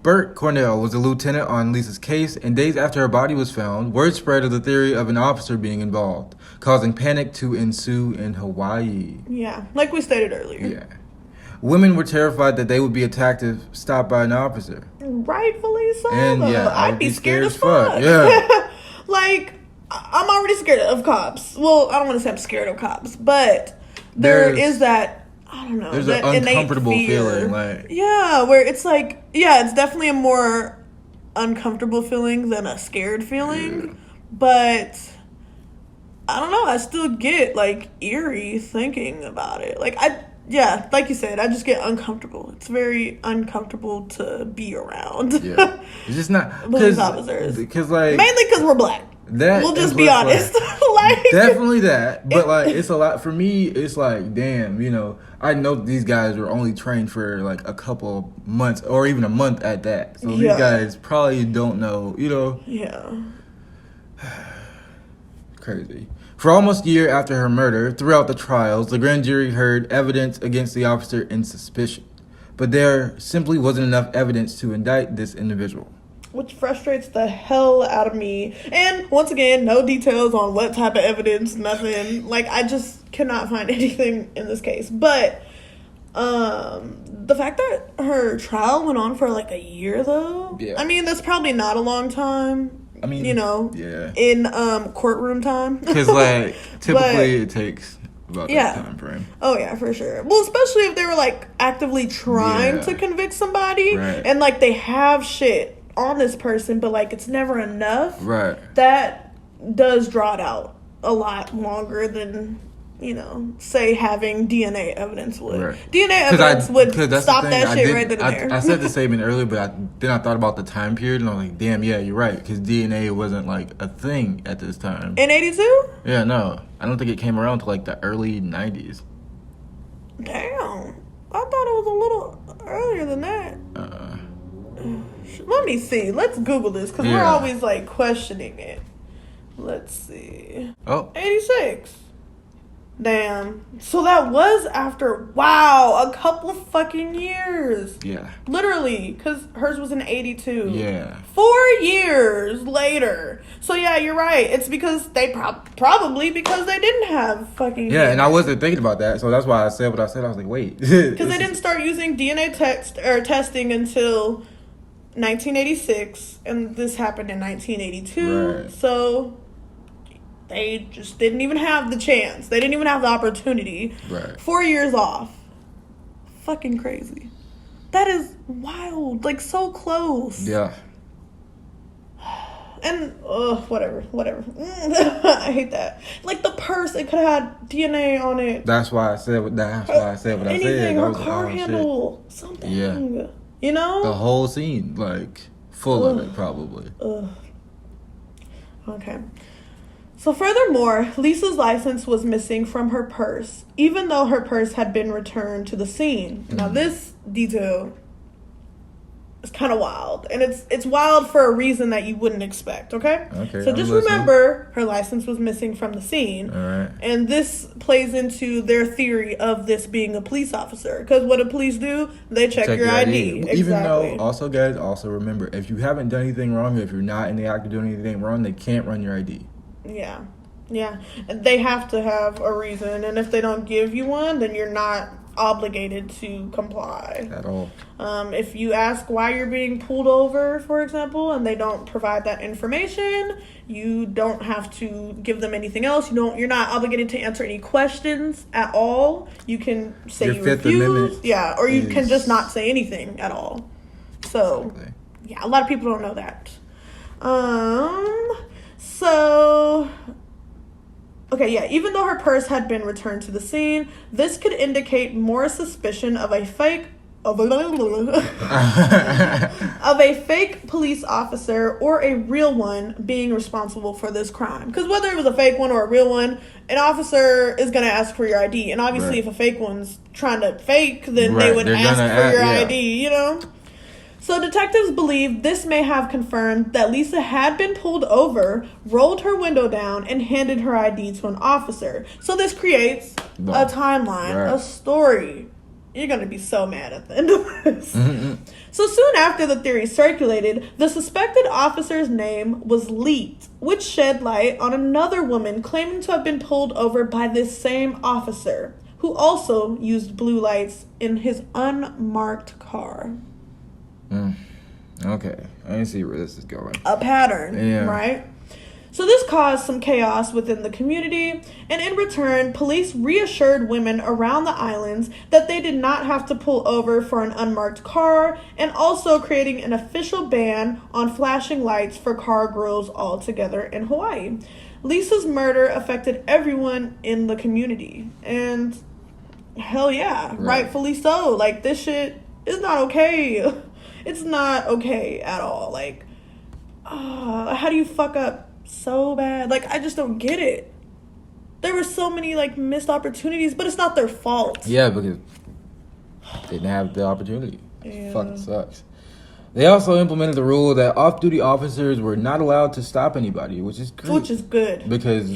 Bert Cornell was a lieutenant on Lisa's case, and days after her body was found, word spread of the theory of an officer being involved, causing panic to ensue in Hawaii. Yeah, like we stated earlier. Yeah. Women were terrified that they would be attacked if stopped by an officer. Rightfully so. And I'd be scared as fuck. Yeah. Like, I'm already scared of cops. Well, I don't want to say I'm scared of cops, but there is that, I don't know, there's that an uncomfortable feeling. Like, yeah, where it's like, it's definitely a more uncomfortable feeling than a scared feeling. Yeah. But I don't know, I still get, like, eerie thinking about it. Like, like you said, I just get uncomfortable. It's very uncomfortable to be around. Yeah. It's just not police officers. Because, like, mainly because we're black. We'll just be honest. Like, definitely that. But, like, it's a lot. For me, it's like, damn, you know, I know these guys were only trained for, like, a couple months or even a month at that. So these guys probably don't know, you know. Yeah. Crazy. For almost a year after her murder, throughout the trials, the grand jury heard evidence against the officer in suspicion. But there simply wasn't enough evidence to indict this individual. Which frustrates the hell out of me. And once again, no details on what type of evidence, nothing. Like, I just cannot find anything in this case. But the fact that her trial went on for like a year, though, I mean, that's probably not a long time. I mean, you know, in courtroom time. Because, like, typically it takes about Yeah. that time frame. Oh yeah, for sure. Well, especially if they were like actively trying Yeah. to convict somebody, Right. and like they have shit on this person, but like it's never enough. Right. That does draw it out a lot longer than, you know, say having DNA evidence would. Right. DNA evidence would that's stop the thing. that shit right then and there. I said the statement earlier, but then I thought about the time period, and I was like, damn, yeah, you're right, because DNA wasn't like a thing at this time. In 82? Yeah, no, I don't think it came around to like the early 90s. Damn. I thought it was a little earlier than that. Let me see. Let's Google this because we're Yeah. always like questioning it. Let's see. Oh, 86. Damn. So that was after, wow, a couple fucking years. yeah, Literally, because hers was in 82. yeah. 4 yeyears later. So yeah, you're right. It's because they probably because they didn't have fucking Yeah, and I wasn't thinking about that, so that's why I said what I said. I was like, wait. because they didn't start using DNA testing until 1986, and this happened in 1982. Right. So they just didn't even have the chance. They didn't even have the opportunity. Right. 4 years off. Fucking crazy. That is wild. Like, so close. Yeah. And, whatever. I hate that. Like, the purse, it could have had DNA on it. That's why I said what I said. Anything, I her was like, car oh, shit. handle, something. Yeah. You know? The whole scene, like, full of it, probably. Okay. So furthermore, Lisa's license was missing from her purse, even though her purse had been returned to the scene. Now this detail is kind of wild, and it's wild for a reason that you wouldn't expect, okay? Okay, So I'm just listening. remember, her license was missing from the scene. All right. And this plays into their theory of this being a police officer. Because what do police do? They check your ID. Even Exactly. though, also, guys, also remember, if you haven't done anything wrong, if you're not in the act of doing anything wrong, they can't run your ID. Yeah. And they have to have a reason. And if they don't give you one, then you're not obligated to comply. At all. If you ask why you're being pulled over, for example, and they don't provide that information, you don't have to give them anything else. You're not obligated to answer any questions at all. You can say Your you Fifth refuse. Amendment Yeah, or you can is- just not say anything at all. So, Exactly. yeah, a lot of people don't know that. So, okay, yeah, even though her purse had been returned to the scene, this could indicate more suspicion of a fake of a fake police officer or a real one being responsible for this crime. Because whether it was a fake one or a real one, an officer is going to ask for your ID. And obviously, Right. if a fake one's trying to fake, then they Right, would they're ask gonna for your yeah. ID, you know? So detectives believe this may have confirmed that Lisa had been pulled over, rolled her window down, and handed her ID to an officer. So this creates a timeline, Right. a story. You're going to be so mad at the end of this. So soon after the theory circulated, the suspected officer's name was leaked, which shed light on another woman claiming to have been pulled over by this same officer, who also used blue lights in his unmarked car. Okay, I can see where this is going. A pattern, Yeah. right? So this caused some chaos within the community, and in return, police reassured women around the islands that they did not have to pull over for an unmarked car, and also creating an official ban on flashing lights for car grills altogether in Hawaii. Lisa's murder affected everyone in the community, and hell yeah, rightfully so. Like, this shit is not okay. It's not okay at all. Like, how do you fuck up so bad? Like, I just don't get it. There were so many, like, missed opportunities, but it's not their fault. Yeah, because they didn't have the opportunity. Yeah. Fucking sucks. They also implemented the rule that off-duty officers were not allowed to stop anybody, which is great. Which is good. Because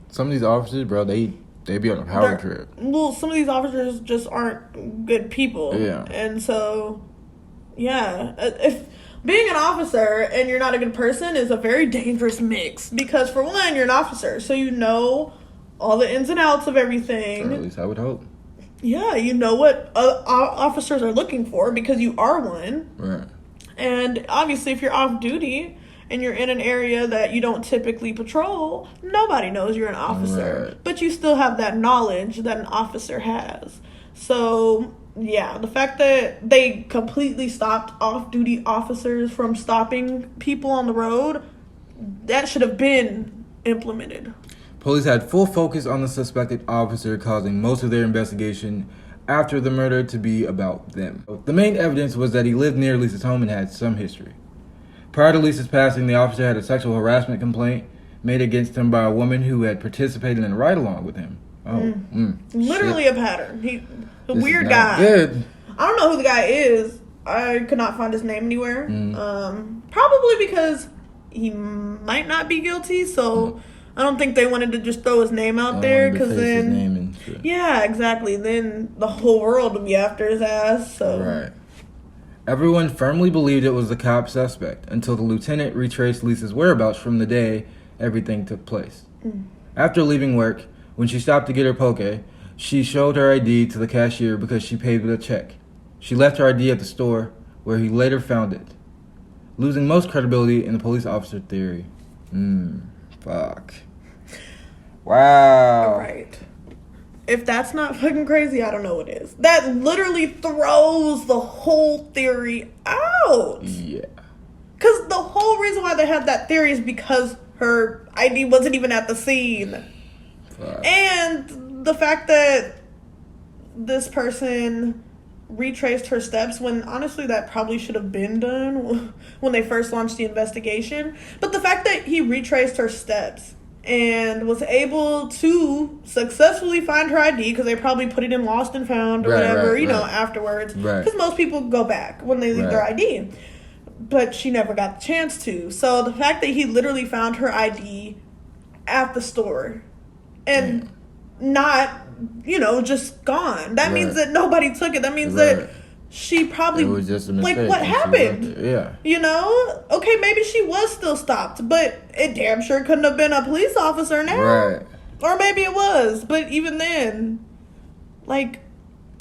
some of these officers, bro, they be on a power trip. Well, some of these officers just aren't good people. Yeah. And so, yeah. If being an officer and you're not a good person is a very dangerous mix. Because, for one, you're an officer, so you know all the ins and outs of everything. Or at least I would hope. Yeah, you know what officers are looking for because you are one. Right. And obviously, if you're off duty and you're in an area that you don't typically patrol, nobody knows you're an officer. Right. But you still have that knowledge that an officer has. So, yeah, the fact that they completely stopped off-duty officers from stopping people on the road, that should have been implemented. Police had full focus on the suspected officer, causing most of their investigation after the murder to be about them. The main evidence was that he lived near Lisa's home and had some history. Prior to Lisa's passing, the officer had a sexual harassment complaint made against him by a woman who had participated in a ride-along with him. Literally shit. a pattern. This Weird is not guy. Good. I don't know who the guy is. I could not find his name anywhere. Probably because he might not be guilty, so I don't think they wanted to just throw his name out there, because then, yeah, exactly. Then the whole world would be after his ass. So right. Everyone firmly believed it was the cop suspect until the lieutenant retraced Lisa's whereabouts from the day everything took place. After leaving work, when she stopped to get her poke, she showed her ID to the cashier because she paid with a check. She left her ID at the store, where he later found it, losing most credibility in the police officer theory. Fuck. Wow. Right. If that's not fucking crazy, I don't know what is. That literally throws the whole theory out. Yeah. Because the whole reason why they had that theory is because her ID wasn't even at the scene. Fuck. And the fact that this person retraced her steps, when honestly that probably should have been done when they first launched the investigation. But the fact that he retraced her steps and was able to successfully find her ID, because they probably put it in lost and found or whatever, you know, afterwards. Because most people go back when they leave their ID. But she never got the chance to. So the fact that he literally found her ID at the store and not, you know, just gone. That means that nobody took it. That means that she probably, it was just a mistake, like, what happened? Yeah. You know? Okay, maybe she was still stopped, but it damn sure couldn't have been a police officer now. Right. Or maybe it was, but even then, like,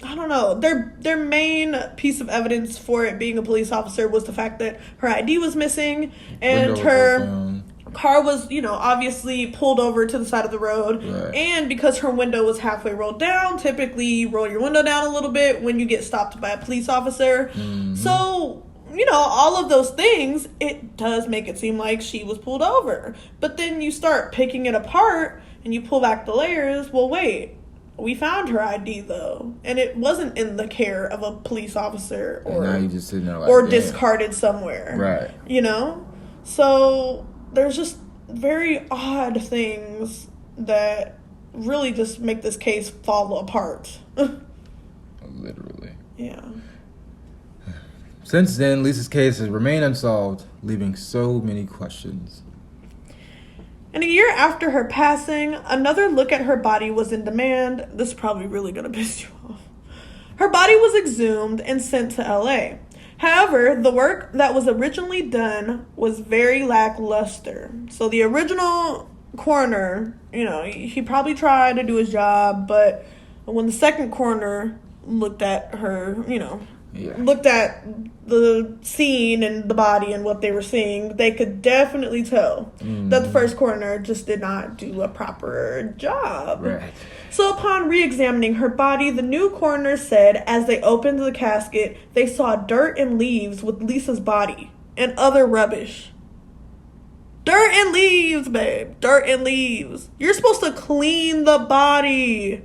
I don't know. Their main piece of evidence for it being a police officer was the fact that her ID was missing and her car was, you know, obviously pulled over to the side of the road. Right. And because her window was halfway rolled down, typically you roll your window down a little bit when you get stopped by a police officer. So, you know, all of those things, it does make it seem like she was pulled over. But then you start picking it apart and you pull back the layers. Well, wait. We found her ID, though, and it wasn't in the care of a police officer or, now you just sitting there like, or discarded somewhere. Right. You know? So there's just very odd things that really just make this case fall apart. Literally. Yeah. Since then, Lisa's case has remained unsolved, leaving so many questions. And a year after her passing, another look at her body was in demand. This is probably really going to piss you off. Her body was exhumed and sent to LA. However, the work that was originally done was very lackluster. So the original coroner, you know, he probably tried to do his job, but when the second coroner looked at her, you know, looked at the scene and the body and what they were seeing, they could definitely tell that the first coroner just did not do a proper job. Right. So upon re-examining her body, the new coroner said as they opened the casket, they saw dirt and leaves with Lisa's body and other rubbish. Dirt and leaves, babe. Dirt and leaves. You're supposed to clean the body.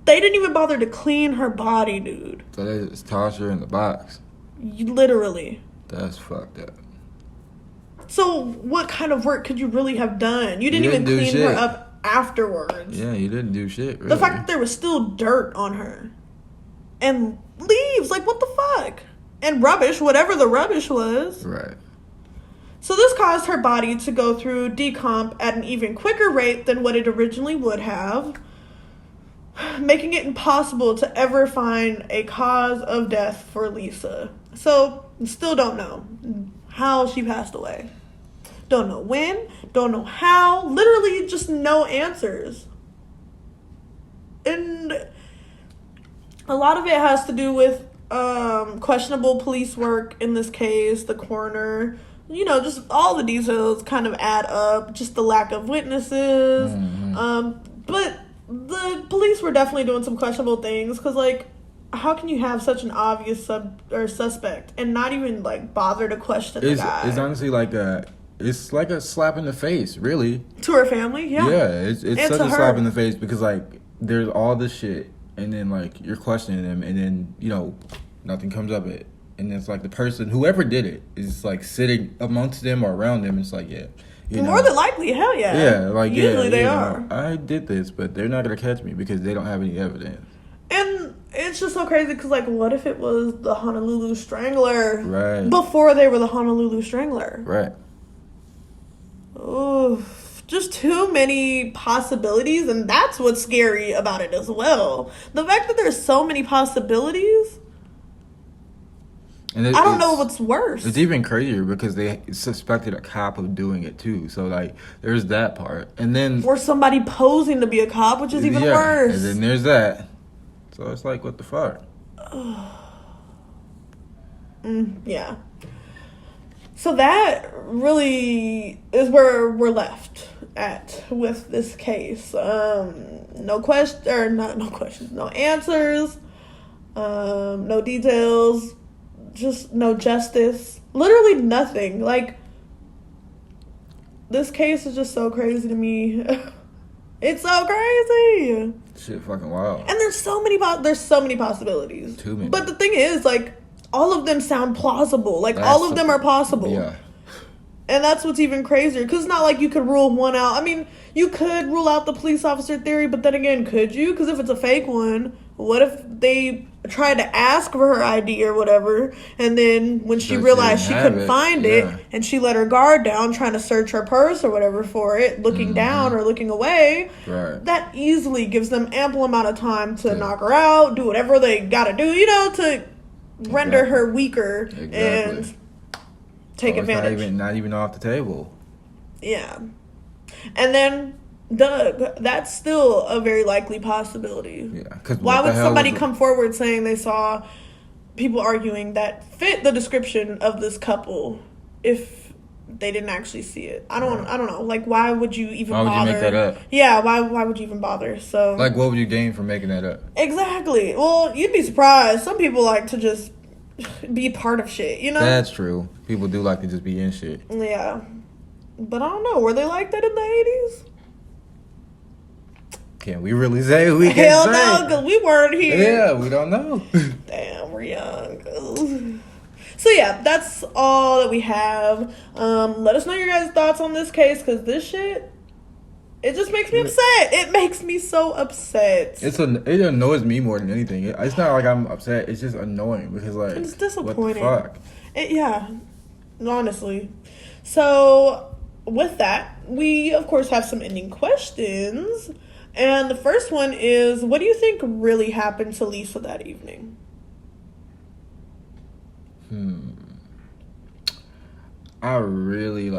They didn't even bother to clean her body, dude. So they just tossed her in the box. Literally. That's fucked up. So what kind of work could you really have done? You didn't even clean her up afterwards. Yeah, you didn't do shit, really. The fact that there was still dirt on her. And leaves, like, what the fuck? And rubbish, whatever the rubbish was. Right. So this caused her body to go through decomp at an even quicker rate than what it originally would have, making it impossible to ever find a cause of death for Lisa. So, still don't know how she passed away. Don't know when, don't know how, literally just no answers. And a lot of it has to do with questionable police work in this case, the coroner just all the details kind of add up. Just the lack of witnesses. But the police were definitely doing some questionable things because, like, how can you have such an obvious suspect and not even like bother to question the guy? It's honestly like it's like a slap in the face, really. To her family, yeah. Yeah, it's such a slap in the face because like there's all this shit, and then like you're questioning them, and then nothing comes of it, and it's like the person, whoever did it, is like sitting amongst them or around them. It's like more than likely, hell yeah. Yeah, like usually they are. I did this, but they're not gonna catch me because they don't have any evidence. And it's just so crazy because, like, what if it was the Honolulu Strangler? Right. Before they were the Honolulu Strangler. Right. Oh, just too many possibilities, and that's what's scary about it as well. The fact that there's so many possibilities. And I don't know what's worse. It's even crazier because they suspected a cop of doing it too. So like, there's that part, and then or somebody posing to be a cop, which is even worse. And then there's that. So it's like, what the fuck? Yeah. So that really is where we're left at with this case. No questions, no answers, no details, just no justice. Literally nothing. Like, this case is just so crazy to me. It's so crazy. Shit, fucking wild. And there's so many possibilities. Too many. But the thing is, like, all of them sound plausible. Like, all of them are possible. Yeah. And that's what's even crazier. Because it's not like you could rule one out. I mean, you could rule out the police officer theory, but then again, could you? Because if it's a fake one, what if they tried to ask for her ID or whatever, and then when she realized she couldn't find it, and she let her guard down trying to search her purse or whatever for it, looking down or looking away, that easily gives them ample amount of time to knock her out, do whatever they gotta do, to render her weaker and take advantage. Not even off the table. Yeah. And then Doug, that's still a very likely possibility. Yeah, because why would somebody come forward saying they saw people arguing that fit the description of this couple if they didn't actually see it? I don't know. Like, why would you even bother? Why would you make that up? Yeah, why would you even bother? So, like, what would you gain from making that up? Exactly. Well, you'd be surprised. Some people like to just be part of shit, That's true. People do like to just be in shit. Yeah. But I don't know. Were they like that in the 80s? Can we really say? We can Hell no, because we weren't here. Yeah, we don't know. Damn, we're young. Ugh. So yeah, that's all that we have. Let us know your guys' thoughts on this case, because this shit, it just makes me upset. It makes me so upset. It annoys me more than anything. It's not like I'm upset. It's just annoying because, like, it's disappointing. What the fuck? Yeah, honestly. So with that, we of course have some ending questions. And the first one is, what do you think really happened to Lisa that evening? I really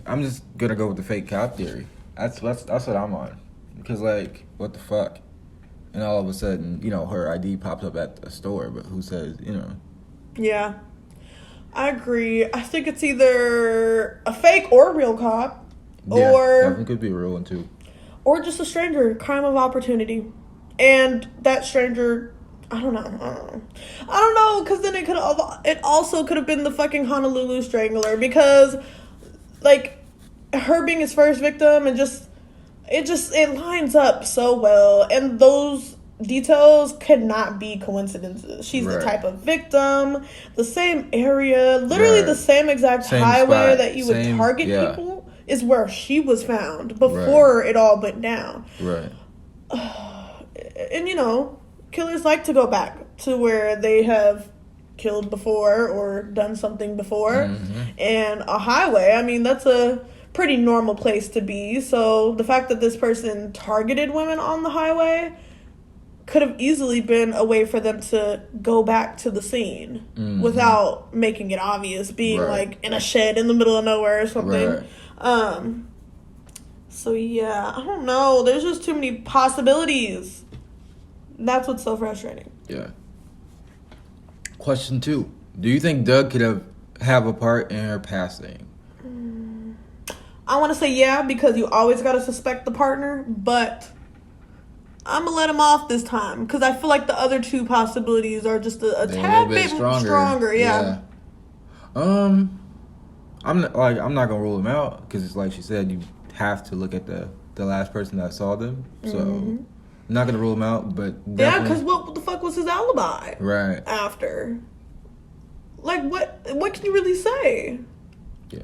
I'm just gonna go with the fake cop theory. That's what I'm on. Because, like, what the fuck? And all of a sudden, her ID pops up at a store, but who says, Yeah, I agree. I think it's either a fake or a real cop. Yeah, or that could be a real one too. Or just a stranger, crime of opportunity. And that stranger, I don't know, because then it also could have been the fucking Honolulu Strangler, because, like, her being his first victim, and it lines up so well, and those details cannot be coincidences. She's the type of victim, the same area, literally the same exact highway spot, that you would target people. Is where she was found before it all went down. Right. And, killers like to go back to where they have killed before or done something before. Mm-hmm. And a highway, I mean, that's a pretty normal place to be. So the fact that this person targeted women on the highway could have easily been a way for them to go back to the scene without making it obvious, being like in a shed in the middle of nowhere or something. Right. So yeah, I don't know. There's just too many possibilities. That's what's so frustrating. Yeah. Question 2. Do you think Doug could have have a part in her passing? I want to say yeah, because you always got to suspect the partner, but I'm going to let him off this time because I feel like the other two possibilities are just a tad bit stronger. Yeah. I'm not gonna rule them out because it's like she said, you have to look at the last person that saw them. So I'm not gonna rule them out, but yeah, because what the fuck was his alibi? Right after. Like what can you really say? Yeah.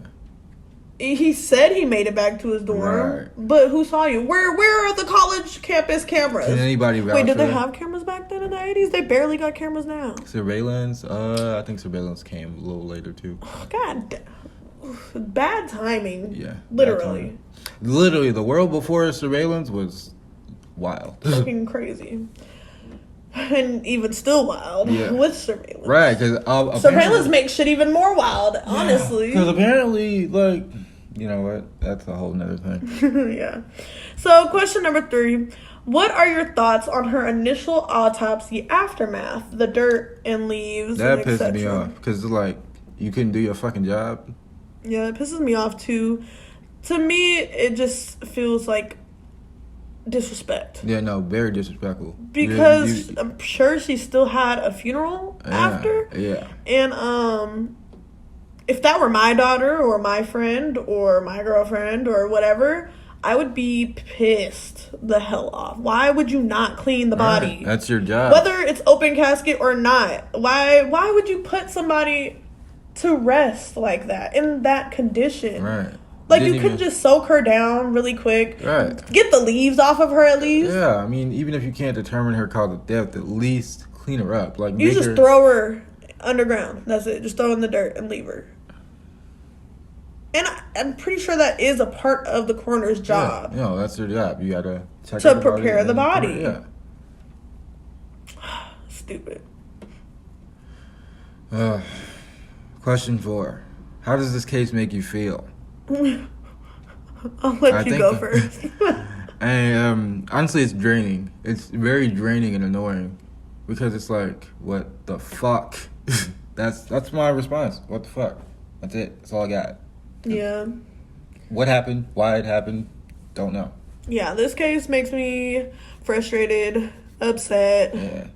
He said he made it back to his dorm, right. But who saw you? Where are the college campus cameras? Can anybody vouch Wait, did for they that? have cameras back then in the 80s? They barely got cameras now. Surveillance? I think surveillance came a little later too. Oh, God, bad timing. Yeah, literally. Literally, the world before surveillance was wild. Fucking crazy. And even still wild with surveillance. Right, because surveillance makes shit even more wild, honestly. Because apparently, like, you know what? That's a whole nother thing. Yeah. So, question number 3. What are your thoughts on her initial autopsy aftermath? The dirt and leaves that and pisses me off. Because it's like, you couldn't do your fucking job. Yeah, it pisses me off, too. To me, it just feels like disrespect. Yeah, no, very disrespectful. Because I'm sure she still had a funeral after. Yeah. And if that were my daughter or my friend or my girlfriend or whatever, I would be pissed the hell off. Why would you not clean the body? Right. That's your job. Whether it's open casket or not. Why would you put somebody to rest like that in that condition? Right. Like, you could just soak her down really quick. Right. Get the leaves off of her at least. Yeah, I mean, even if you can't determine her cause of death, at least clean her up. Like, you just throw her underground. That's it. Just throw her in the dirt and leave her. And I'm pretty sure that is a part of the coroner's job. Yeah, that's their job. You gotta check to prepare the body. Yeah. Stupid. Question 4. How does this case make you feel? I'll let you go first. And honestly, it's draining. It's very draining and annoying because it's like, what the fuck? That's my response. What the fuck? That's it. That's all I got. Yeah. What happened? Why it happened? Don't know. Yeah, this case makes me frustrated, upset,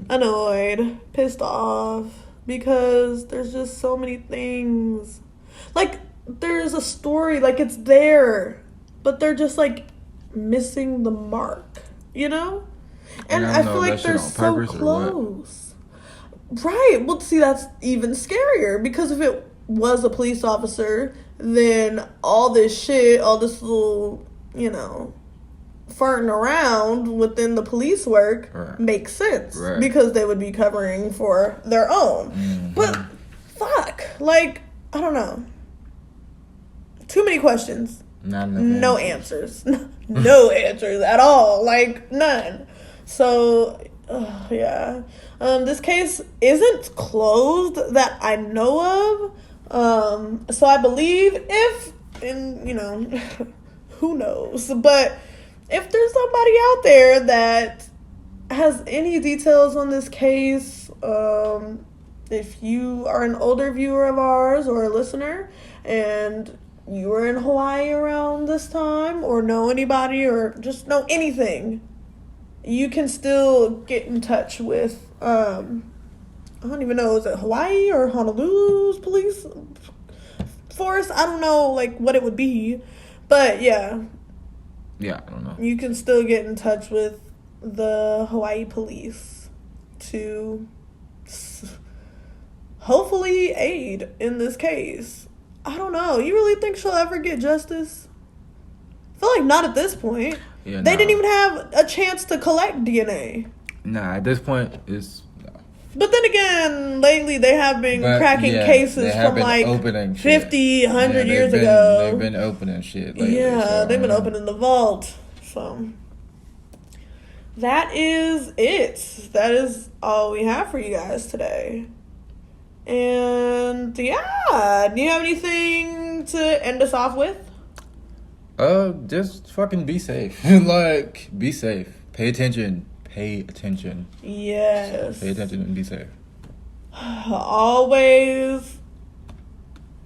annoyed, pissed off because there's just so many things. Like, there's a story, like, it's there, but they're just, like, missing the mark, you know? And I feel like they're so close. Right. Well, see, that's even scarier because if it was a police officer, then all this shit, all this little, you know, farting around within the police work makes sense because they would be covering for their own. Mm-hmm. But fuck, like, I don't know. Too many questions. No answers. No answers at all. Like, none. So, yeah. This case isn't closed that I know of. So I believe you know, who knows? But if there's somebody out there that has any details on this case, if you are an older viewer of ours or a listener and you were in Hawaii around this time or know anybody or just know anything, you can still get in touch with, I don't even know, is it Hawaii or Honolulu's police force? I don't know, like, what it would be. But, yeah. Yeah, I don't know. You can still get in touch with the Hawaii police to hopefully aid in this case. I don't know. You really think she'll ever get justice? I feel like not at this point. Yeah, they didn't even have a chance to collect DNA. Nah, at this point, it's... But then again, lately they have been cracking cases from like 50, 100 years ago. They've been opening shit lately. Yeah, so, they've been opening the vault. So that is it. That is all we have for you guys today. And yeah, do you have anything to end us off with? Just fucking be safe. Like, be safe. Pay attention. Pay attention. Yes. Pay attention and be safe. Always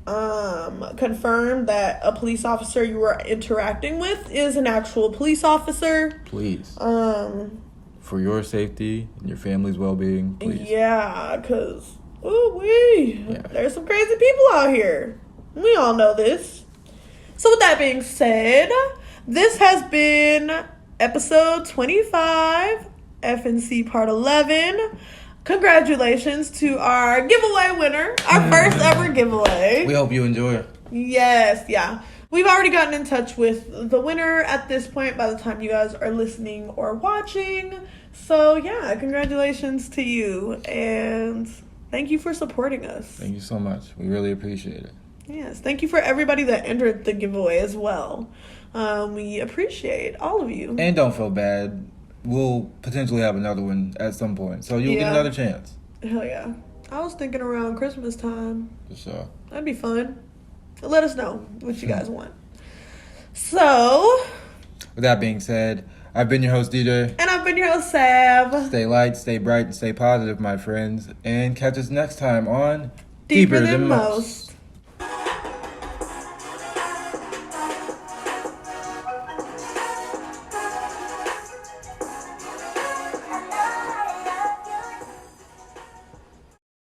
confirm that a police officer you were interacting with is an actual police officer. Please. Um, For your safety and your family's well-being, please. yeah, because, there's some crazy people out here. We all know this. So with that being said, this has been episode 25, FNC part 11. Congratulations to our giveaway winner, our first ever giveaway. We hope you enjoy it. Yes, yeah. We've already gotten in touch with the winner at this point by the time you guys are listening or watching. So, yeah, congratulations to you. And thank you for supporting us. Thank you so much. We really appreciate it. Yes, thank you for everybody that entered the giveaway as well. We appreciate all of you. And don't feel bad. We'll potentially have another one at some point. So you'll get another chance. Hell yeah. I was thinking around Christmas time. For sure. That'd be fun. Let us know what you guys want. So, With that being said, I've been your host, DJ. and I've been your host, Sav. Stay light, stay bright, and stay positive, my friends. And catch us next time on Deeper Than Most.